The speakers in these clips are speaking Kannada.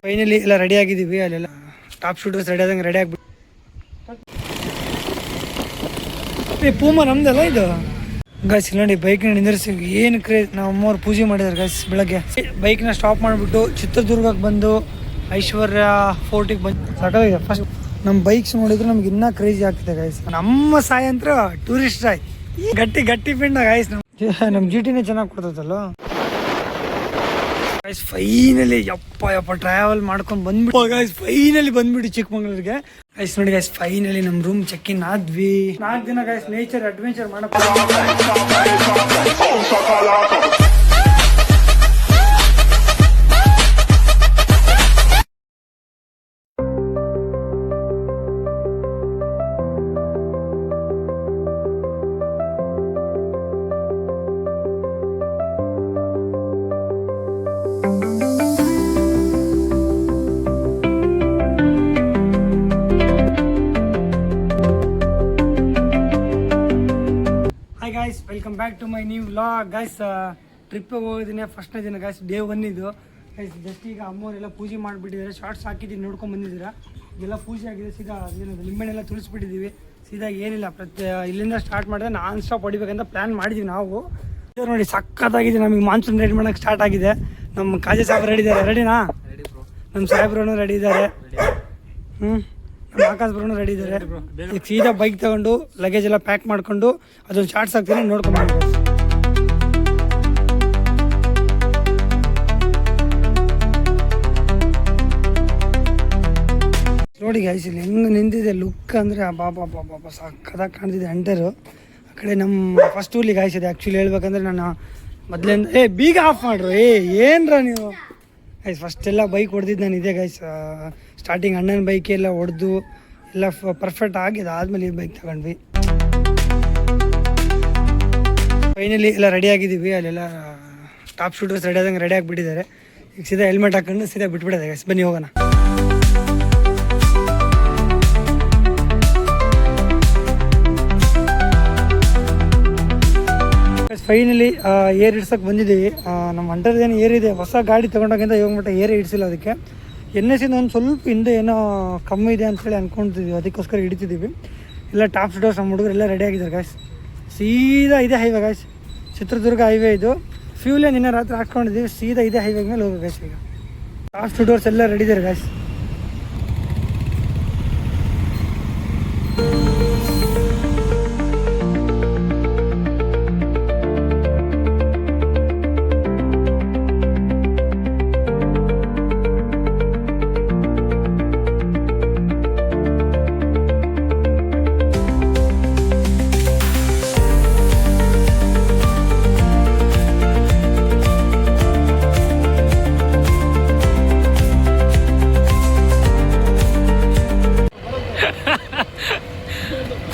ಫೈನಲಿ ಎಲ್ಲ ರೆಡಿ ಆಗಿದ್ದೀವಿ. ಅಲ್ಲೆಲ್ಲ ಟಾಪ್ ಶೂಟರ್ಸ್ ರೆಡಿ ಆದಂಗೆ ರೆಡಿ ಆಗಿಬಿಟ್ಟು ಪೂಮ ನಮ್ದಲ್ಲ ಇದು ಗಾಯ್ಸ್. ನೋಡಿ ಬೈಕ್ನ ನಿಂದಿರಿಸಿ ಏನು ಕ್ರೇಜ್. ನಾವು ಅಮ್ಮವ್ರು ಪೂಜೆ ಮಾಡಿದ್ದಾರೆ ಗಾಯ್ಸ್ ಬೆಳಗ್ಗೆ. ಬೈಕ್ನ ಸ್ಟಾಪ್ ಮಾಡಿಬಿಟ್ಟು ಚಿತ್ರದುರ್ಗಕ್ಕೆ ಬಂದು ಐಶ್ವರ್ಯ ಫೋರ್ಟಿಗೆ ಬಂದು ಸಾಕಾಗಿದೆ. ಫಸ್ಟ್ ನಮ್ಮ ಬೈಕ್ಸ್ ನೋಡಿದ್ರೆ ನಮ್ಗೆ ಇನ್ನೂ ಕ್ರೇಜಿ ಆಗ್ತಿದೆ ಗಾಯ್ಸ್. ನಮ್ಮ ಸಾಯಂತ್ರ ಟೂರಿಸ್ಟ್ ಆಯ್ತು ಗಟ್ಟಿ ಗಟ್ಟಿ ಪಿಂಡ ಗಾಯ್ಸ್. ನಮ್ಮ ಜಿ ಟಿನೇ ಚೆನ್ನಾಗಿ ಕೊಡ್ತೈತಲ್ಲ ಗೈಸ್. ಫೈನಲಿ ಯಪ್ಪ ಟ್ರಾವೆಲ್ ಮಾಡ್ಕೊಂಡು ಬಂದ್ಬಿಟ್ಟು ಗೈಸ್ ಫೈನಲಿ ಬಂದ್ಬಿಟ್ಟು ಚಿಕ್ಕಮಂಗ್ಳೂರಿಗೆ ಗೈಸ್. ನೋಡಿ ಗೈಸ್ ಫೈನಲಿ ನಮ್ಮ ರೂಮ್ ಚೆಕ್ ಇನ್ ಆದ್ವಿ. 4 ದಿನ ಗೈಸ್ ನೇಚರ್ ಅಡ್ವೆಂಚರ್ ಮಾಡಕ್ಕೆ. Guys welcome back to my new vlog guys. ಟ್ರಿಪ್ಪಿಗೆ ಹೋಗಿದ್ದೀನಿ ಫಸ್ಟ್ನೇ ದಿನ ಗೈಸ್, ಡೇ 1 ಇದು ಗೈಸ್. ಜಸ್ಟ್ ಈಗ ಅಮ್ಮವರೆಲ್ಲ ಪೂಜೆ ಮಾಡಿಬಿಟ್ಟಿದ್ದಾರೆ. ಶಾರ್ಟ್ಸ್ ಹಾಕಿದ್ದೀನಿ ನೋಡ್ಕೊಂಡು ಬಂದಿದ್ದೀರಾ. ಇದೆಲ್ಲ ಪೂಜೆ ಆಗಿದೆ. ಸೀದಾ ಏನದು ಲಿಂಬೆಣ್ಣೆಲ್ಲ ತುಳಿಸ್ಬಿಟ್ಟಿದ್ದೀವಿ. ಸೀದಾ ಏನಿಲ್ಲ ಇಲ್ಲಿಂದ ಸ್ಟಾರ್ಟ್ ಮಾಡಿದ್ರೆ ನಾನ್ ಸ್ಟಾಪ್ ಹೊಡಿಬೇಕಂತ ಪ್ಲ್ಯಾನ್ ಮಾಡಿದ್ದೀವಿ ನಾವು. ನೋಡಿ ಸಕ್ಕತ್ತಾಗಿದೆ. ನಮಗೆ ಮಾನ್ಸೂನ್ ರೆಡಿ ಮಾಡೋಕ್ಕೆ ಸ್ಟಾರ್ಟ್ ಆಗಿದೆ. ನಮ್ಮ ಕಾಜೆ ಸಾಹೇಬ್ ರೆಡಿ ಇದ್ದಾರೆ. ರೆಡಿನಾ? ನಮ್ಮ ಸಾಹೇಬ್ರೂ ರೆಡಿ ಇದ್ದಾರೆ. ನಮ್ಮ ಆಕಾಶ್ ಬ್ರೋನು ರೆಡಿ ಇದ್ದಾರೆ. ಈಗ ಸೀದಾ ಬೈಕ್ ತಗೊಂಡು ಲಗೇಜ್ ಎಲ್ಲ ಪ್ಯಾಕ್ ಮಾಡ್ಕೊಂಡು ಅದೊಂದು ಶಾರ್ಟ್ಸ್ ಹಾಕ್ತೀನಿ ನೋಡ್ಕೊಂಡು ನೋಡಿ ಗೈಸ್. ಇಲ್ಲಿ ಹೆಂಗೆ ನಿಂತಿದೆ ಲುಕ್ ಅಂದರೆ ಬಾಬಾ ಸಕ್ಕತ್ತಾಗಿ ಕಾಣ್ತಿದೆ ಎಂಟರು. ಆ ಕಡೆ ನಮ್ಮ ಫಸ್ಟ್ ಊರ್ಲಿ ಗಾಯ್ಸ್ ಇದೆ. ಆ್ಯಕ್ಚುಲಿ ಹೇಳ್ಬೇಕಂದ್ರೆ ನಾನು ಮೊದಲಿಂದ ಬೀಗ ಆಫ್ ಮಾಡ್ರು. ಏನ್ರ ನೀವು ಗೈಸ್. ಫಸ್ಟ್ ಎಲ್ಲ ಬೈಕ್ ಹೊಡೆದಿದ್ದು ನಾನು ಇದೆ ಗೈಸ್. ಸ್ಟಾರ್ಟಿಂಗ್ ಅಣ್ಣನ ಬೈಕ್ ಎಲ್ಲ ಹೊಡೆದು ಎಲ್ಲ ಪರ್ಫೆಕ್ಟ್ ಆಗಿದೆ. ಆದಮೇಲೆ ಈ ಬೈಕ್ ತಗೊಂಡ್ವಿ. ಫೈನಲಿ ಎಲ್ಲ ರೆಡಿ ಆಗಿದ್ದೀವಿ. ಅಲ್ಲೆಲ್ಲ ಟಾಪ್ ಶೂಟರ್ಸ್ ರೆಡಿ ಆದಂಗೆ ರೆಡಿ ಆಗಿಬಿಟ್ಟಿದ್ದಾರೆ. ಈಗ ಸೀದಾ ಹೆಲ್ಮೆಟ್ ಹಾಕೊಂಡು ಸೀದಾ ಬಿಟ್ಬಿಡೋದೆ ಗೈಸ್. ಬನ್ನಿ ಹೋಗೋಣ. ಫೈನಲಿ ಏರ್ ಇಡ್ಸೋಕೆ ಬಂದಿದ್ದೀವಿ. ನಮ್ಮ ಅಂಟರ್ದೇನು ಏರ್ ಇದೆ. ಹೊಸ ಗಾಡಿ ತೊಗೊಂಡಾಗಿಂದ ಇವಾಗ ಮಟ್ಟ ಏರೇ ಇಡಿಸಿಲ್ಲ. ಅದಕ್ಕೆ NS-ಇಂದ ಒಂದು ಸ್ವಲ್ಪ ಹಿಂದೆ ಏನೋ ಕಮ್ಮಿ ಇದೆ ಅಂತೇಳಿ ಅಂದ್ಕೊಳ್ತಿದ್ವಿ. ಅದಕ್ಕೋಸ್ಕರ ಹಿಡಿತಿದ್ದೀವಿ. ಎಲ್ಲ ಟಾಪ್ ಶೂಟರ್ಸ್ ನಮ್ಮ ಹುಡುಗರು ಎಲ್ಲ ರೆಡಿ ಆಗಿದ್ದಾರೆ ಗಾಯ್ಸ್. ಸೀದಾ ಇದೇ ಹೈವೇ ಗಾಯ್ಸ್. ಚಿತ್ರದುರ್ಗ ಹೈವೇ ಇದು. ಫ್ಯೂಲೇ ನಿನ್ನೆ ರಾತ್ರಿ ಹಾಕ್ಕೊಂಡಿದ್ದೀವಿ. ಸೀದಾ ಇದೇ ಹೈವೇ ಮೇಲೆ ಹೋಗೋ ಗಾಯ್ಸ್. ಈಗ ಟಾಪ್ ಶೂಟರ್ಸ್ ಎಲ್ಲ ರೆಡಿ ಇದ್ದಾರೆ ಗಾಯ್ಸ್.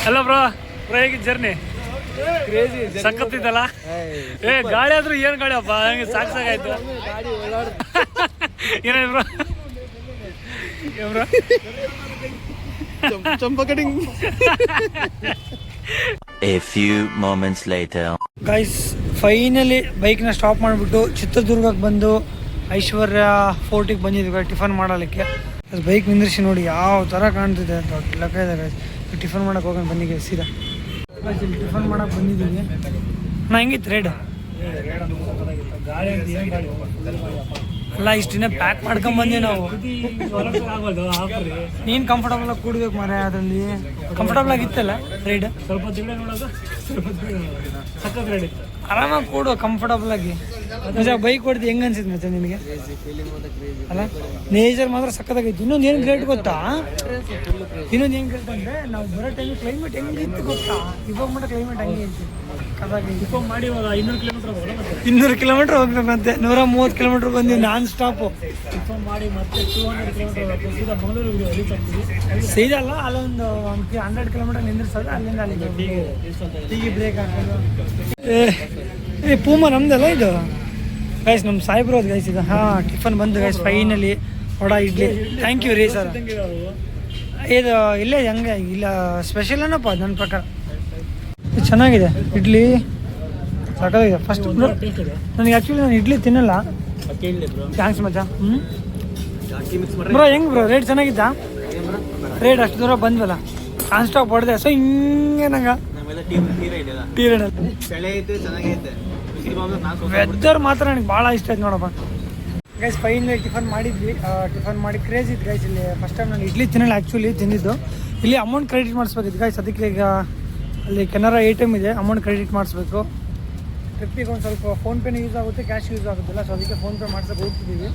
ಹಲೋ ಬ್ರೋ ಹೇಗಿತ್ತು ಜರ್ನಿ? ಸಕ್ಕತ್ತಿದ್ದಲ್ಲ. ಗಾಳಿ ಆದ್ರೂ ಏನು ಗಾಳಿ ಅಪ್ಪ, ಹಂಗೆ ಸಾಕಾಯ್ತು. ಏನಾಯ್ತು bro? Bro Champa cutting. A few moments later. Guys finally ಬೈಕ್ನ ಸ್ಟಾಪ್ ಮಾಡಿಬಿಟ್ಟು ಚಿತ್ರದುರ್ಗಕ್ಕೆ ಬಂದು ಐಶ್ವರ್ಯ ಫೋರ್ಟಿಗೆ ಬಂದಿದ್ವಿ ಟಿಫನ್ ಮಾಡಲಿಕ್ಕೆ. ಬೈಕ್ ನಿಂದಿರಿಸಿ ನೋಡಿ ಯಾವ ಥರ ಕಾಣ್ತಿದೆ ಅಂತ ಲೆಕ್ಕ ಇದೆ ಗೈಸ್. ಟಿಫನ್ ಮಾಡಕ್ಕೆ ಹೋಗೋಣ ಬನ್ನಿ ಗೈಸ್. ಸೀದಾ ಇಲ್ಲಿ ಟಿಫನ್ ಮಾಡಕ್ಕೆ ಬಂದಿದ್ದೀವಿ. ನಾ ಹೆಂಗಿತ್ತು ರೇಡ್? ಅಲ್ಲ ಇಷ್ಟು ದಿನ ಪ್ಯಾಕ್ ಮಾಡ್ಕೊಂಬಂದ್ವಿ ನಾವು. ನೀನು ಕಂಫರ್ಟಬಲ್ ಆಗಿ ಕೂಡ್ಬೇಕು ಮಾರ. ಅದರಲ್ಲಿ ಕಂಫರ್ಟಬಲ್ ಆಗಿತ್ತಲ್ಲ ರೈಡ್? ಸ್ವಲ್ಪ ಆರಾಮಾಗಿ ಕೂಡು ಕಂಫರ್ಟಬಲ್ ಆಗಿ. ನಿಜ ಬೈಕ್ ಹೊಡೆದು ಹೆಂಗೆ ಅನ್ಸಿತ್ತು ಮತ್ತೆ ನಿನಗೆ? ಅಲ್ಲ ನೇಚರ್ ಮಾತ್ರ ಸಕ್ಕತ್ತಾಗೈತಿ. ಇನ್ನೊಂದು ಏನು ಗ್ರೇಟ್ ಗೊತ್ತಾ? ಇನ್ನೊಂದು ಏನು ಗ್ರೇಟ್ ಅಂದರೆ ನಾವು ಬರೋ ಟೈಮಿಗೆ ಕ್ಲೈಮೇಟ್ ಹೆಂಗಿತ್ತು ಗೊತ್ತಾ? ಇವಾಗ ಮಟ್ಟ ಕ್ಲೈಮೇಟ್ ಹಂಗೆ ಇತ್ತು. ಮಾಡಿ 200 ಕಿಲೋಮೀಟರ್ ಹೋಗ್ಬೇಕಂತೆ. 130 ಕಿಲೋಮೀಟರ್ ಬಂದೀವಿ ನಾನ್ ಸ್ಟಾಪು ಮಾಡಿ. ಮತ್ತೆ 200 ಕಿಲೋಮೀಟರ್ ಸೀದಾ ಅಲ್ಲ, ಅಲ್ಲೊಂದು 100 ಕಿಲೋಮೀಟರ್ ನಿಂದಿರ್ಸೋದು. ಅಲ್ಲಿಂದ ಅಲ್ಲಿಗೆ ಟೀಗೆ ಬ್ರೇಕ್ ಹಾಕೋದು. ಪೂಮ ನಮ್ದಲ್ಲ ಇದು ಗೈಸ್. ನಮ್ಮ ಸಾಹೇಬ್ರೋದು ಗೈಸ್ ಇದು. ಟಿಫನ್ ಬಂದು guys finally. Vada idli. Thank you ರೀ ಸರ್. ಇದು ಇಲ್ಲೇ ಹೆಂಗೆ ಇಲ್ಲ ಸ್ಪೆಷಲ್ ಏನಪ್ಪ ನನ್ನ ಪ್ರಕಾರ. ಚೆನ್ನಾಗಿದೆ ಇಡ್ಲಿ, ಸಾಕಾಗಿದೆ. ಫಸ್ಟ್ ನನಗೆ ಆ್ಯಕ್ಚುಲಿ ನಾನು ಇಡ್ಲಿ ತಿನ್ನಲ್ಲ. ಥ್ಯಾಂಕ್ಸ್ ಮಚ್ಚ. ಬ್ರೋ ಹೆಂಗ್ ಬ್ರೋ ರೇಟ್ ಚೆನ್ನಾಗಿದ್ದ? ರೇಟ್ ಅಷ್ಟು ದೂರ ಬಂದ್ವಲ್ಲ ನಾನ್ ಸ್ಟಾಪ್ ಹೊಡೆದೆ ಸೊ ಹಿಂಗೆ ನಂಗೆ ವೆದರ್ ಮಾತ್ರ ನನಗೆ ಭಾಳ ಇಷ್ಟ ಆಯ್ತು ನೋಡಪ್ಪ ಗೈಸ್. ಫೈನಲಿ ಟಿಫನ್ ಮಾಡಿದ್ವಿ. ಟಿಫನ್ ಮಾಡಿ ಕ್ರೇಜ್ ಇತ್ತು ಗೈಸ್. ಇಲ್ಲಿ ಫಸ್ಟ್ ಟೈಮ್ ನಾನು ಇಡ್ಲಿ ತಿನ್ನಲ್ಲ ಆ್ಯಕ್ಚುಲಿ ತಿಂದಿದ್ದು. ಇಲ್ಲಿ ಅಮೌಂಟ್ ಕ್ರೆಡಿಟ್ ಮಾಡಿಸ್ಬೇಕಿತ್ತು ಗೈಸ್. ಅದಕ್ಕೆ ಈಗ ಅಲ್ಲಿ ಕೆನರಾ ATM ಇದೆ, ಅಮೌಂಟ್ ಕ್ರೆಡಿಟ್ ಮಾಡಿಸ್ಬೇಕು. ಟ್ರಿಪ್ಪಿಗೆ ಒಂದು ಸ್ವಲ್ಪ ಫೋನ್ಪೇನೇ ಯೂಸ್ ಆಗುತ್ತೆ, ಕ್ಯಾಶ್ ಯೂಸ್ ಆಗುತ್ತಿಲ್ಲ. ಸೊ ಅದಕ್ಕೆ ಫೋನ್ಪೇ ಮಾಡ್ಸೋಕೆ ಹೋಗ್ತಿದ್ದೀವಿ.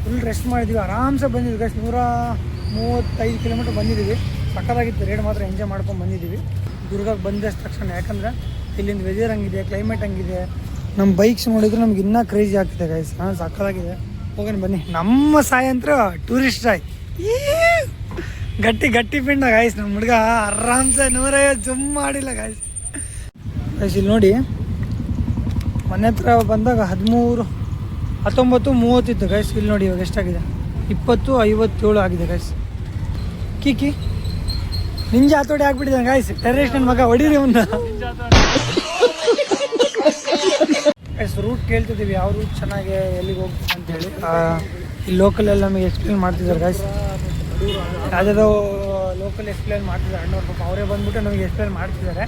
ಫುಲ್ ರೆಸ್ಟ್ ಮಾಡಿದ್ವಿ, ಆರಾಮ್ಸೆ ಬಂದಿದ್ವಿ ಗೈಸ್. 135 ಕಿಲೋಮೀಟ್ರ್ ಬಂದಿದ್ದೀವಿ. ಸಕ್ಕತ್ತಾಗಿತ್ತು, ರೇಟ್ ಮಾತ್ರ ಎಂಜಾಯ್ ಮಾಡ್ಕೊಂಡು ಬಂದಿದ್ದೀವಿ. ದುರ್ಗಕ್ಕೆ ಬಂದ ತಕ್ಷಣ, ಯಾಕಂದರೆ ಇಲ್ಲಿಂದ ವೆದರ್ ಹಂಗಿದೆ, ಕ್ಲೈಮೇಟ್ ಹಂಗಿದೆ. ನಮ್ಮ ಬೈಕ್ಸ್ ನೋಡಿದ್ರೆ ನಮ್ಗೆ ಇನ್ನೂ ಕ್ರೇಜಿ ಆಗ್ತಿದೆ ಗೈಸ್. ಸಕ್ಕತ್ತಾಗಿದೆ. ಹೋಗೋಣ ಬನ್ನಿ. ನಮ್ಮ ಸಾಯಿ ಅಂತೂ ಟೂರಿಸ್ಟ್ ಸಾಯಿ, ಗಟ್ಟಿ ಪಿಂಡ ಗೈಸ್. ನಮ್ಮ ಹುಡುಗ ಆರಾಮ್ಸೆ 150 ಜುಮ್ ಮಾಡಿಲ್ಲ ಗೈಸ್. ಗೈಸ್ ಇಲ್ಲಿ ನೋಡಿ, ಮನೆ ಹತ್ರ ಬಂದಾಗ 13, 19, 30 ಇತ್ತು ಗೈಸ್. ಇಲ್ಲಿ ನೋಡಿ ಇವಾಗ ಎಷ್ಟಾಗಿದೆ, 20, 57 ಆಗಿದೆ ಗೈಸ್. ಕೀಕಿ ನಿಂಜ ಹತೋಡಿ ಆಗ್ಬಿಟ್ಟಿದ್ದಾನೆ ಗೈಸ್. ಟೆರರಿಸ್ಟ್ ನನ್ನ ಮಗ, ಹೊಡೀರಿ ಅವನ್ನ. ಗೈಸ್ ರೂಟ್ ಕೇಳ್ತಿದ್ದೀವಿ, ಯಾವ ರೂಟ್ ಚೆನ್ನಾಗಿ, ಎಲ್ಲಿಗೆ ಹೋಗ್ಬೇಕು ಅಂತೇಳಿ. ಇಲ್ಲಿ ಲೋಕಲಲ್ಲಿ ನಮಗೆ ಎಕ್ಸ್ಪ್ಲೇನ್ ಮಾಡ್ತಿದ್ದಾರೆ ಗೈಸ್. ಯಾವುದಾದ್ರು ಲೋಕಲ್ ಎಕ್ಸ್ಪ್ಲೇನ್ ಮಾಡ್ತಿದ್ದಾರೆ ಅಣ್ಣವ್ರು, ಪಾಪ ಅವರೇ ಬಂದ್ಬಿಟ್ಟು ನಮಗೆ ಎಕ್ಸ್ಪ್ಲೇನ್ ಮಾಡ್ತಿದ್ದಾರೆ.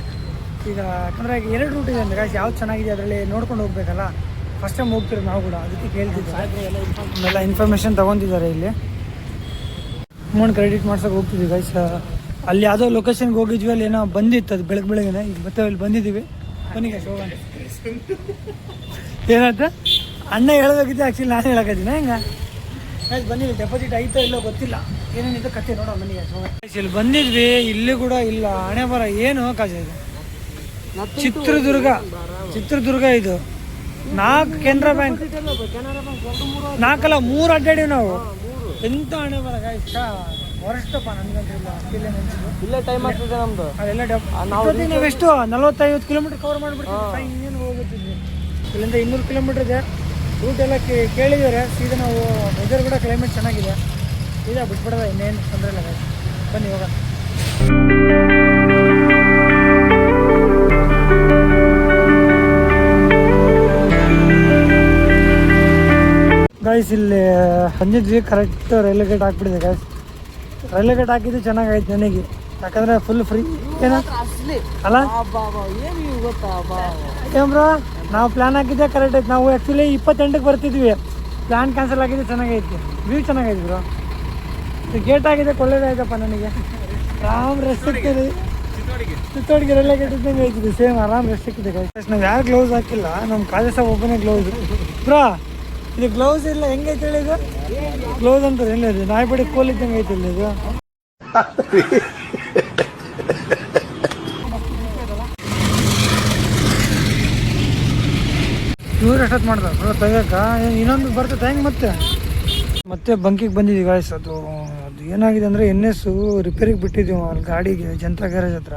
ಈಗ ಯಾಕಂದರೆ ಈಗ 2 ರೂಟ್ ಇದೆ ಅಂದರೆ ಗೈಸ್, ಯಾವ್ದು ಚೆನ್ನಾಗಿದೆ ಅದರಲ್ಲಿ ನೋಡ್ಕೊಂಡು ಹೋಗ್ಬೇಕಲ್ಲ. ಫಸ್ಟ್ ಟೈಮ್ ಹೋಗ್ತಿರೋದು ನಾವು ಕೂಡ, ಅದಕ್ಕೆ ಕೇಳ್ತಿದ್ವಿ. ಎಲ್ಲ ಇನ್ಫಾರ್ಮೇಷನ್ ತೊಗೊತಿದ್ದಾರೆ. ಇಲ್ಲಿ ಅಮೌಂಟ್ ಕ್ರೆಡಿಟ್ ಮಾಡ್ಸೋಕೆ ಹೋಗ್ತಿದ್ವಿ ಗೈಸ್. ಅಲ್ಲಿ ಯಾವುದೋ ಲೊಕೇಶನ್ಗೆ ಹೋಗಿದ್ವಿ, ಅಲ್ಲಿ ಏನೋ ಬಂದಿತ್ತು, ಅದು ಬೆಳಗ್ಗೆನೆ. ಈಗ ಮತ್ತೆ ಅಲ್ಲಿ ಬಂದಿದ್ದೀವಿ. ಬನ್ನಿ ಗೈಸ್ ಹೋಗೋಣ. ಏನಂತ ಅಣ್ಣ ಹೇಳಬೇಕಿತ್ತು, ಆ್ಯಕ್ಚುಲಿ ನಾನು ಹೇಳೋಕ್ಕಿದ್ದೀನಿ. ಹೆಂಗೆ ಗೈಸ್ ಬನ್ನಿ, ಡೆಪಾಸಿಟ್ ಆಯ್ತೋ ಇಲ್ಲೋ ಗೊತ್ತಿಲ್ಲ, ಏನೇನಿದೆ ಕತೆ ನೋಡೋ. ಬನ್ನಿ ಗೈಸ್ ಹೋಗೋಣ. ಇಲ್ಲಿ ಬಂದಿದ್ವಿ, ಇಲ್ಲಿ ಕೂಡ ಇಲ್ಲ. ಹಣೆ ಬರ ಏನು ಕಾಜ ಇದು? ಚಿತ್ರದುರ್ಗ ಇದು. 4 ಕೆನರಾ ಬ್ಯಾಂಕ್, 4 ಅಲ್ಲ 3 ಅಡ್ಡಾಡಿವಿ ನಾವು. ಎಂತ ಹಣೆ ಬರ ಗೈಸ್, ಹೊರಷ್ಟಪ್ಪ ನನಗಂತಿಲ್ಲ. ಇಲ್ಲೇ ಟೈಮ್ ಆಗ್ತದೆ ನಮ್ದು. ಅದೆಲ್ಲ ನಾವೆಷ್ಟು 40-50 ಕಿಲೋಮೀಟರ್ ಕವರ್ ಮಾಡಿಬಿಡ್ತೀವಿ. ಇನ್ನೇನು ಹೋಗುತ್ತಿದ್ವಿ. ಇಲ್ಲಿಂದ 200 ಕಿಲೋಮೀಟರ್ ಇದೆ. ರೂಟ್ ಎಲ್ಲ ಕೇಳಿದ್ದಾರೆ. ಸೀದಾ ನಾವು ವೆದರ್ ಕೂಡ ಕ್ಲೈಮೇಟ್ ಚೆನ್ನಾಗಿದೆ. ಸೀದಾ ಬಿಟ್ಬಿಡೋದ, ಇನ್ನೇನು ತೊಂದರೆ ಇಲ್ಲ ಗೈಸ್. ಬನ್ನಿ ಹೋಗೋಣ. ಗೈಸ್ ಇಲ್ಲಿ ಬಂದಿದ್ವಿ, ಕರೆಕ್ಟ್ ರೈಲ್ವೆ ಗೇಟ್ ಹಾಕ್ಬಿಟ್ಟಿದೆ ಗೈಸ್. ರೈಲ್ವೆ ಗೇಟ್ ಹಾಕಿದ್ದು ಚೆನ್ನಾಗೈತೆ ನನಗೆ, ಯಾಕಂದರೆ ಫುಲ್ ಫ್ರೀ ಏನ ಅಲ್ಲ. ಏನ್ ಬ್ರೋ, ನಾವು ಪ್ಲ್ಯಾನ್ ಹಾಕಿದ್ದೆ ಕರೆಕ್ಟ್ ಐತೆ. ನಾವು ಆ್ಯಕ್ಚುಲಿ 28ಕ್ಕೆ ಬರ್ತಿದ್ವಿ, ಪ್ಲ್ಯಾನ್ ಕ್ಯಾನ್ಸಲ್ ಆಗಿದೆ. ಚೆನ್ನಾಗೈತಿ, ವ್ಯೂ ಚೆನ್ನಾಗೈತಿ ಬ್ರೋ. ಗೇಟ್ ಆಗಿದೆ, ಒಳ್ಳೇದಾಯ್ತಪ್ಪ ನನಗೆ. ಆರಾಮ್ ರೆಸ್ಟ್ ಸಿಗ್ತದೆ. ಚಿತ್ತೋಡಿಗೆ ರೈಲ್ವೆ ಗೇಟ್ ಇದ್ದಂಗೆ ಐತಿದೆ, ಸೇಮ್ ಆರಾಮ್ ರೆಸ್ಟ್ ಸಿಕ್ಕಿದೆ ಗೈಸ್. ನಾವು ಯಾರು ಗ್ಲೌಸ್ ಹಾಕಿಲ್ಲ, ನಮ್ಮ ಕಾಲೇಜ್ ಒಬ್ಬನೇ ಗ್ಲೌಸ್. ಬ್ರೋ ಇದು ಗ್ಲೌಸ್ ಇಲ್ಲ, ಹೆಂಗೈತೆ ಹೇಳಿದು? ಗ್ಲೌಸ್ ಅಂತಾರೆ ಎಲ್ಲ ಇದು, ನಾಯಿ ಬಡಿ ಕೋಲ್ ಇದ್ದಂಗೆ ಐತೆ ಇಲ್ಲ ಇದು. ಇವ್ರು ಎಷ್ಟೊತ್ತು ಮಾಡ್ತಾರೆ ತೆಗಿಯಕ್ಕ? ಇನ್ನೊಂದು ಬರ್ತದೆ ಹೆಂಗೆ? ಮತ್ತೆ ಬಂಕಿಗೆ ಬಂದಿದ್ವಿ ಗಾಯ್ಸ್. ಅದು ಏನಾಗಿದೆ ಅಂದರೆ NS ರಿಪೇರಿಗೆ ಬಿಟ್ಟಿದ್ದೀವಿ ಅಲ್ಲಿ ಗಾಡಿಗೆ, ಜನತಾ ಗ್ಯಾರೇಜ್ ಹತ್ರ.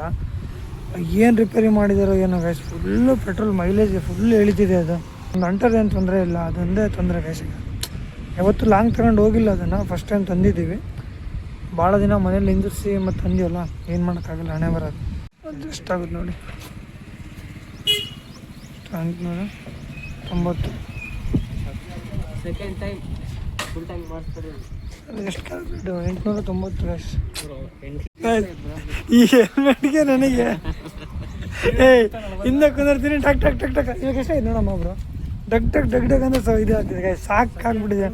ಏನು ರಿಪೇರಿ ಮಾಡಿದಾರೋ ಏನೋ guys. Full petrol mileage full ಎಳಿತಿದೆ. ಅದು ಒಂದು ಅಂಟರ್ದೇನು ತೊಂದರೆ ಇಲ್ಲ, ಅದೊಂದೇ ತೊಂದರೆ ಗಾಯ್ಸ್. ಯಾವತ್ತೂ ಲಾಂಗ್ ತಗೊಂಡು ಹೋಗಿಲ್ಲ ಅದನ್ನು, ಫಸ್ಟ್ ಟೈಮ್ ತಂದಿದ್ದೀವಿ. ಭಾಳ ದಿನ ಮನೇಲಿ ನಿಂದಿರಿಸಿ ಮತ್ತು ತಂದೀವಲ್ಲ, ಏನು ಮಾಡೋಕ್ಕಾಗಲ್ಲ, ಹಣೆ ಬರೋದು. ಅದು ಎಷ್ಟಾಗುತ್ತೆ ನೋಡಿ, 890. ಸೆಕೆಂಡ್ ಟೈಮ್ ಫುಲ್ ಟ್ಯಾಂಕ್ ಮಾಡಿಸ್ತಾರೆ. ಎಷ್ಟು ಕ್ಯಾಲ್ಕುಲೇಟ್? 890 ಗಾಯ್ಸ್. ಈ ಹೆಲ್ಮೆಟ್ಗೆ ನನಗೆ ಹಿಂದೆ ಕುಂದಿರ್ತೀನಿ, ಟಕ್ ಟಕ್ ಟಕ್ ಟಕ್. ಇವಾಗ ಎಷ್ಟಾಯ್ತು ನೋಡಮ್ಮ ಬ್ರೋ, ಡಗ್ ಟಕ್ ಡಗ್ ಡಗ್ ಅಂದ್ರೆ ಸೊ ಇದು ಆಗ್ತಿದೆ ಗಾಯ್ಸ್, ಸಾಕಾಗ್ಬಿಟ್ಟಿದೆ.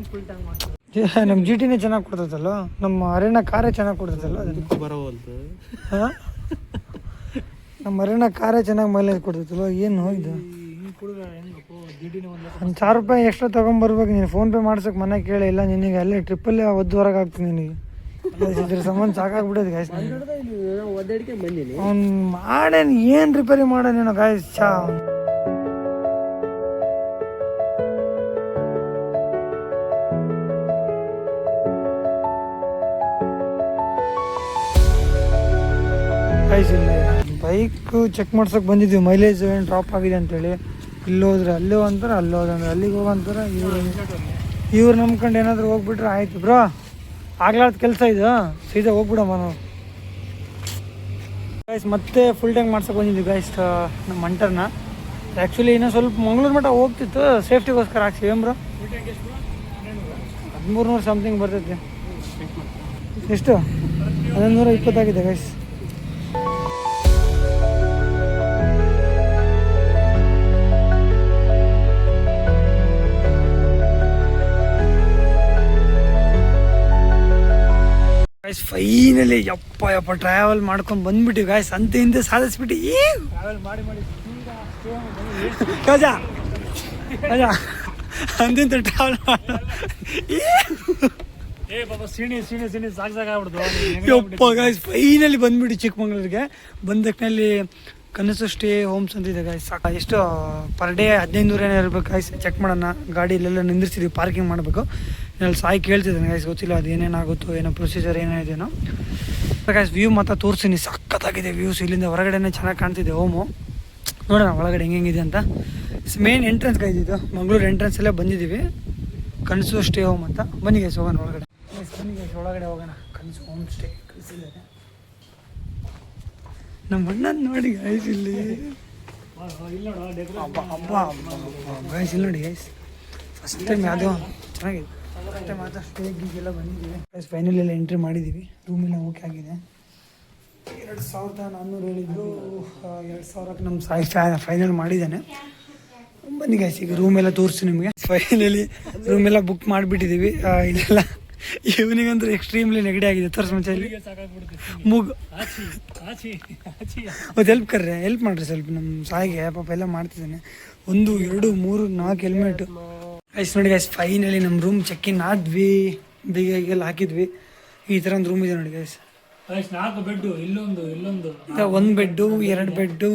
ನಮ್ಮ GTನೇ ಚೆನ್ನಾಗಿ ಕೊಡ್ತೈತಲ್ಲ, ನಮ್ಮ ಅರೇನಾ ಕಾರೇ ಚೆನ್ನಾಗಿ ಕೊಡ್ತೈತಲ್ಲ. ಹಾಂ, ನಮ್ಮ ಅರೇನಾ ಕಾರೇ ಚೆನ್ನಾಗಿ ಮೈಲೇಜ್ ಕೊಡ್ತೈತಲ್ಲ. ಏನು ಇದು ಒಂದು 1000 ರೂಪಾಯಿ ಎಕ್ಸ್ಟ್ರಾ ತೊಗೊಂಬರ್ಬೇಕು ನೀನು. ಫೋನ್ಪೇ ಮಾಡ್ಸೋಕೆ ಮನೆ ಕೇಳಿಲ್ಲ ನಿನಗೆ, ಅಲ್ಲೇ ಟ್ರಿಪ್ಪಲ್ಲೇ ಒದ್ದುವರೆಗೆ ಆಗ್ತೀನಿ ನಿನಗೆ. ಇದ್ರ ಸಂಬಂಧ ಸಾಕಾಗ್ಬಿಡೋದು ಗಾಯ್ಸ್. ಅವ್ನು ಮಾಡೇನು, ಏನು ರಿಪೇರಿ ಮಾಡೋನೇನೋ ಗಾಯ್ಸ್. ಗಾಯ್ಸ್ ಇಲ್ಲಿ ಬೈಕು ಚೆಕ್ ಮಾಡ್ಸೋಕೆ ಬಂದಿದ್ವಿ, ಮೈಲೇಜ್ ಏನು ಡ್ರಾಪ್ ಆಗಿದೆ ಅಂತೇಳಿ. ಇಲ್ಲಿ ಹೋದ್ರೆ ಅಲ್ಲಿ ಅಂತಾರೆ, ಅಲ್ಲಿ ಹೋದಂದ್ರೆ ಅಲ್ಲಿಗೆ ಹೋಗಂತಾರೆ. ಇವ್ರು ನಂಬ್ಕೊಂಡು ಏನಾದರೂ ಹೋಗ್ಬಿಟ್ರೆ ಆಯ್ತು ಬ್ರೋ, ಆಗ್ಲಾರ್ದ ಕೆಲಸ ಇದು. ಸೀದಾ ಹೋಗ್ಬಿಡಮ್ಮ ನಾವು ಗಾಯ್ಸ್. ಮತ್ತೆ ಫುಲ್ ಟ್ಯಾಂಕ್ ಮಾಡ್ಸೋಕೆ ಬಂದಿದ್ವಿ ಗಾಯ್ಸ್ ನಮ್ಮ ಮಂಟರ್ನ. ಆ್ಯಕ್ಚುಲಿ ಇನ್ನೂ ಸ್ವಲ್ಪ ಮಂಗಳೂರು ಮಟ್ಟ ಹೋಗ್ತಿತ್ತು, ಸೇಫ್ಟಿಗೋಸ್ಕರ ಹಾಕ್ಸಿವಿ. ಏನು ಬ್ರೋ 1300 ಸಮಥಿಂಗ್ ಬರ್ತೈತೆ. ಎಷ್ಟು 1120 ಆಗಿದೆ ಗೈಸ್. ಗಾಯ್ಸ್ ಫೈನಲಿ ಯಪ್ಪ ಟ್ರಾವೆಲ್ ಮಾಡ್ಕೊಂಡು ಬಂದ್ಬಿಟ್ಟಿವಿ ಗಾಯ್ಸ್. ಅಂತ ಹಿಂದೆ ಸಾಧಿಸ್ಬಿಟ್ಟು ಟ್ರಾವೆಲ್ ಮಾಡಿ ಗಜಾ ಅಂತಿಂತ ಟ್ರಾವೆಲ್ ಯಪ್ಪ ಗಾಯ್ಸ್ ಫೈನಲಿ ಬಂದ್ಬಿಟ್ಟು ಚಿಕ್ಕಮಂಗ್ಳೂರಿಗೆ. ಬಂದ ತಕ್ಷಣಲ್ಲಿ ಕನಸು ಸ್ಟೇ ಹೋಮ್ಸ್ ಅಂತಿದೆ ಗಾಯ್ಸ್. ಎಷ್ಟು ಪರ್ ಡೇ 1500 ಇರ್ಬೇಕು ಗಾಯ್ಸ್. ಚೆಕ್ ಮಾಡೋಣ. ಗಾಡಿಲೆಲ್ಲ ನಿಂದಿರ್ಸಿದ್ವಿ, ಪಾರ್ಕಿಂಗ್ ಮಾಡಬೇಕು. ಇಲ್ಲಿ ಸಾಯಿ ಕೇಳ್ತಿದ್ದಾನೆ ಗಾಯ್ಸ್, ಗೊತ್ತಿಲ್ಲ ಅದು ಏನೇನಾಗುತ್ತೋ ಏನೋ ಪ್ರೊಸೀಜರ್ ಏನೇನೋ ಗಾಯ್ಸ್. ವ್ಯೂ ಮಾತ್ರ ತೋರಿಸ್ತೀನಿ, ಸಖತ್ತಾಗಿದೆ ವ್ಯೂಸ್. ಇಲ್ಲಿಂದ ಹೊರಗಡೆನೇ ಚೆನ್ನಾಗಿ ಕಾಣ್ತಿದೆ ಹೋಮು. ನೋಡೋಣ ಒಳಗಡೆ ಹೆಂಗಿದೆ ಅಂತ. ಮೇನ್ ಎಂಟ್ರೆನ್ಸ್ ಗಾಯ್ಸ್ ಇದು. ಮಂಗಳೂರು ಎಂಟ್ರೆನ್ಸಲ್ಲೇ ಬಂದಿದ್ದೀವಿ. ಕನಸು ಸ್ಟೇ ಹೋಮ್ ಅಂತ. ಬನ್ನಿ ಗೈಸ್ ಹೋಗೋಣ ಒಳಗಡೆ. ಬನ್ನಿ ಗೈಸ್ ಒಳಗಡೆ ಹೋಗೋಣ. ಕನಸು ಹೋಮ್ ಸ್ಟೇ ಕಳಿಸಿದ್ದಾರೆ. ನಮ್ಮ ಅಣ್ಣನ ನೋಡಿ ಗೈಸ್ ಇಲ್ಲಿ. ಗೈಸ್ ಇಲ್ಲಿ ನೋಡಿ ಗೈಸ್, ಫಸ್ಟ್ ಟೈಮ್ ಯಾವುದೋ ಚೆನ್ನಾಗಿದೆ. ಫಸ್ಟ್ ಟೈಮ್ ಮಾತ್ರ ಸ್ಟೇ ಗೀಗೆಲ್ಲ ಬಂದಿದ್ದೀವಿ ಗೈಸ್. ಫೈನಲ್ ಎಲ್ಲ ಎಂಟ್ರಿ ಮಾಡಿದ್ದೀವಿ. ರೂಮೆಲ್ಲ ಓಕೆ ಆಗಿದೆ. 2400 ಹೇಳಿದ್ರು. 2000ಕ್ಕೆ ನಮ್ಮ ಸಾಯಿ ಫೈನಲ್ ಮಾಡಿದ್ದಾನೆ. ಬನ್ನಿ ಗೈಸ್ ಈಗ ರೂಮೆಲ್ಲ ತೋರಿಸಿ ನಿಮಗೆ. ಫೈನಲಿ ರೂಮೆಲ್ಲ ಬುಕ್ ಮಾಡಿಬಿಟ್ಟಿದ್ದೀವಿ. ಇಲ್ಲೆಲ್ಲ ಈವ್ನಿಂಗ್ ಅಂದ್ರೆ ಎಕ್ಸ್ಟ್ರೀಮ್ಲಿ ನೆಗಡಿ ಆಗಿದೆ. ತೋರಿಸ್ ಮುಂಚೆ ಇಲ್ಲಿ ಮೂಗು ಅದು ಹೆಲ್ಪ್ ಮಾಡ್ರಿ ಸ್ವಲ್ಪ ನಮ್ಮ ಸಾಯಿಗೆ. ಪಾಪ ಎಲ್ಲ ಮಾಡ್ತಿದ್ದಾನೆ. 1 2 3 4 ಹೆಲ್ಮೆಟ್ ಗೈಸ್. ನೋಡಿ ಗೈಸ್ ಫೈನಲಿ ನಮ್ಮ ರೂಮ್ ಚೆಕ್ ಇನ್ ಆದ್ವಿ. ಬೀಗೆಲ್ಲ ಹಾಕಿದ್ವಿ. ಈ ಥರ ಒಂದು ರೂಮ್ ಇದೆ ನೋಡಿ ಗೈಸ್. 4 ಬೆಡ್ಡು, ಇಲ್ಲೊಂದು 1 ಬೆಡ್ಡು, 2 ಬೆಡ್ಡು,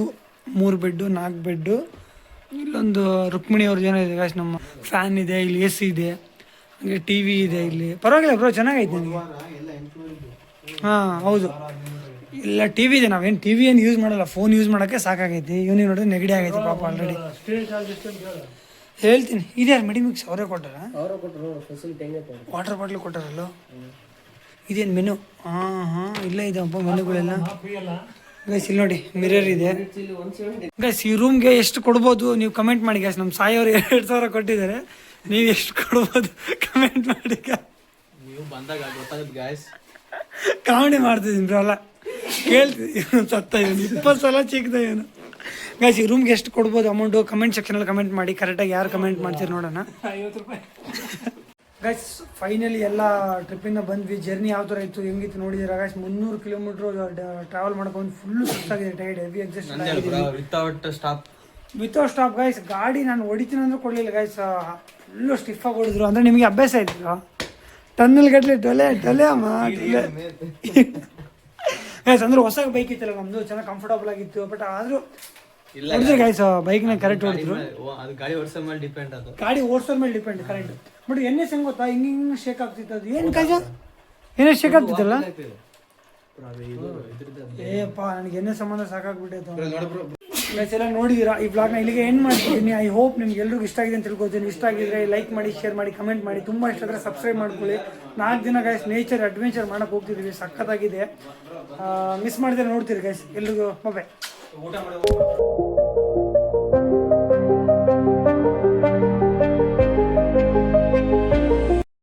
3 ಬೆಡ್ಡು, 4 ಬೆಡ್ಡು. ಇಲ್ಲೊಂದು ರುಕ್ಮಿಣಿ ಅವ್ರದ್ದು ಏನೋ ಇದೆ ಗಾಯ್ಸ್. ನಮ್ಮ ಫ್ಯಾನ್ ಇದೆ ಇಲ್ಲಿ, AC ಇದೆ, ಹಾಗೆ TV ಇದೆ ಇಲ್ಲಿ. ಪರವಾಗಿಲ್ಲ ಬ್ರೋ, ಚೆನ್ನಾಗೈತೆ ನನಗೆ. ಹಾಂ ಹೌದು, ಇಲ್ಲ TV ಇದೆ. ನಾವೇನು TV ಏನು ಯೂಸ್ ಮಾಡಲ್ಲ, ಫೋನ್ ಯೂಸ್ ಮಾಡೋಕ್ಕೆ ಸಾಕಾಗೈತಿ. ಇವನಿಗೆ ನೋಡಿದ್ರೆ ನೆಗಡಿ ಆಗೈತಿ ಪಾಪ ಆಲ್ರೆಡಿ. ಹೇಳ್ತೀನಿ. ಇದೆ ಮೆಡಿಮಿಕ್ಸ್ ಅವರೇ ಕೊಟ್ಟಾರ. ವಾಟರ್ ಬಾಟ್ಲು ಕೊಟ್ಟಾರಲ್ಲ. ಇದೇನು ಮೆನು? ಹಾಂ ಇಲ್ಲೇ ಇದೆ ಅಪ್ಪ ಮೆನುಗಳೆಲ್ಲ ಗೈಸ್. ಇಲ್ಲಿ ನೋಡಿ ಮಿರರ್ ಇದೆ ಗೈಸ್. ಈ ರೂಮ್ಗೆ ಎಷ್ಟು ಕೊಡ್ಬೋದು ನೀವು ಕಮೆಂಟ್ ಮಾಡಿ ಗೈಸ್. ನಮ್ಮ ಸಾಯಿ ಅವರು 2000 ಕೊಟ್ಟಿದ್ದಾರೆ. ನೀವು ಎಷ್ಟು ಕೊಡ್ಬೋದು ಕಮೆಂಟ್ ಮಾಡಿ. ನೀವು ಬಂದಾಗ ಗೊತ್ತಾಗುತ್ತೆ ಗೈಸ್. ಕಾಮಿಡಿ ಮಾಡ್ತಿದ್ದೀನಿ ಬ್ರೋ, ಅಲ್ಲ ಕೇಳ್ತಿದ್ದೀನಿ. ಸತ್ತ ಇವನು 20 ಸಲ ಚಿಕ್ಕದ ಇವನು ಗೈಸ್. ಈ ರೂಮ್ಗೆ ಎಷ್ಟು ಕೊಡ್ಬೋದು ಅಮೌಂಟು ಕಮೆಂಟ್ ಸೆಕ್ಷನಲ್ಲಿ ಕಮೆಂಟ್ ಮಾಡಿ. ಕರೆಕ್ಟಾಗಿ ಯಾರು ಕಮೆಂಟ್ ಮಾಡ್ತೀರಿ ನೋಡೋಣ. 50 ರೂಪಾಯಿ ಗೈಸ್. ಫೈನಲಿ ಎಲ್ಲ ಟ್ರಿಪ್ಪಿಂದ ಬಂದ್ವಿ. ಜರ್ನಿ ಯಾವ ಥರ ಇತ್ತು ಹೆಂಗಿತ್ತು ನೋಡಿದ್ದೀರಾ ಗೈಸ್. 300 ಕಿಲೋಮೀಟ್ರು ಟ್ರಾವೆಲ್ ಮಾಡ್ಕೊಂಡು ಫುಲ್ಲು ಸುಸ್ತಾಗಿದೆ. Tired, heavy exhausted without stop guys. ಗಾಡಿ ನಾನು ಹೊಡಿತೀನಿ ಅಂದ್ರೆ ಕೊಡಲಿಲ್ಲ ಗೈಸ್. ಫುಲ್ಲು ಸ್ಟಿಫಾಗಿ ಹೊಡಿದ್ರು. ಅಂದರೆ ನಿಮಗೆ ಅಭ್ಯಾಸ ಆಯ್ತು ಟನ್ನಲ್ ಗಟ್ಟಲೆ ಟೊಲೆ ಅಮ್ಮ ಗೈಸ್. ಅಂದ್ರೆ ಹೊಸ ಬೈಕ್ ಇತ್ತಲ್ಲ ನಮ್ಮದು, ಚೆನ್ನಾಗಿ ಕಂಫರ್ಟಬಲ್ ಆಗಿತ್ತು. ಬಟ್ ಆದರೂ ಹೊಡಿದ್ರು ಗೈಸ್. ಬೈಕ್ನ ಕರೆಕ್ಟ್ ಹೊಡಿದ್ರು. ಗಾಡಿ ಓಡಿಸೋ ಮೇಲೆ ಡಿಪೆಂಡ್. ಅದು ಗಾಡಿ ಓಡಿಸೋ ಮೇಲೆ ಡಿಪೆಂಡ್ ಕರೆಕ್ಟ್. ಬಟ್ NS ಹೆಂಗೆ ಗೊತ್ತಾ, ಹಿಂಗೆ ಶೇಕ್ ಆಗ್ತಿತ್ತು. ಅದು ಏನು ಕಾಯ್ಸ NS ಶೇಕ್ ಆಗ್ತಿತ್ತಲ್ಲ. ಏಪ್ಪ ನನಗೆ NS ಸಂಬಂಧ ಸಾಕಾಗ್ಬಿಟ್ಟೈತೆ ಗೈಸ್. ಎಲ್ಲ ನೋಡಿದ್ದೀರಾ. ಈ ಬ್ಲಾಗ್ನ ಇಲ್ಲಿಗೆ ಎಂಡ್ ಮಾಡ್ತಿದ್ದೀನಿ. ಐ ಹೋಪ್ ನಿಮ್ಗೆ ಎಲ್ರಿಗೂ ಇಷ್ಟ ಆಗಿದೆ ಅಂತ ತಿಳ್ಕೊತೀನಿ. ಇಷ್ಟ ಆಗಿದ್ರೆ ಲೈಕ್ ಮಾಡಿ, ಶೇರ್ ಮಾಡಿ, ಕಮೆಂಟ್ ಮಾಡಿ. ತುಂಬ ಇಷ್ಟ ಆದರೆ ಸಬ್ಸ್ಕ್ರೈಬ್ ಮಾಡ್ಕೊಳ್ಳಿ. 4 ದಿನ ಗೈಸ್ ನೇಚರ್ ಅಡ್ವೆಂಚರ್ ಮಾಡೋಕೆ ಹೋಗ್ತಿದ್ದೀವಿ. ಸಖತ್ತಾಗಿದೆ. ಮಿಸ್ ಮಾಡಿದ್ರೆ ನೋಡ್ತೀರಿ ಗೈಸ್. ಎಲ್ರಿಗೂ ಬಾಯ್.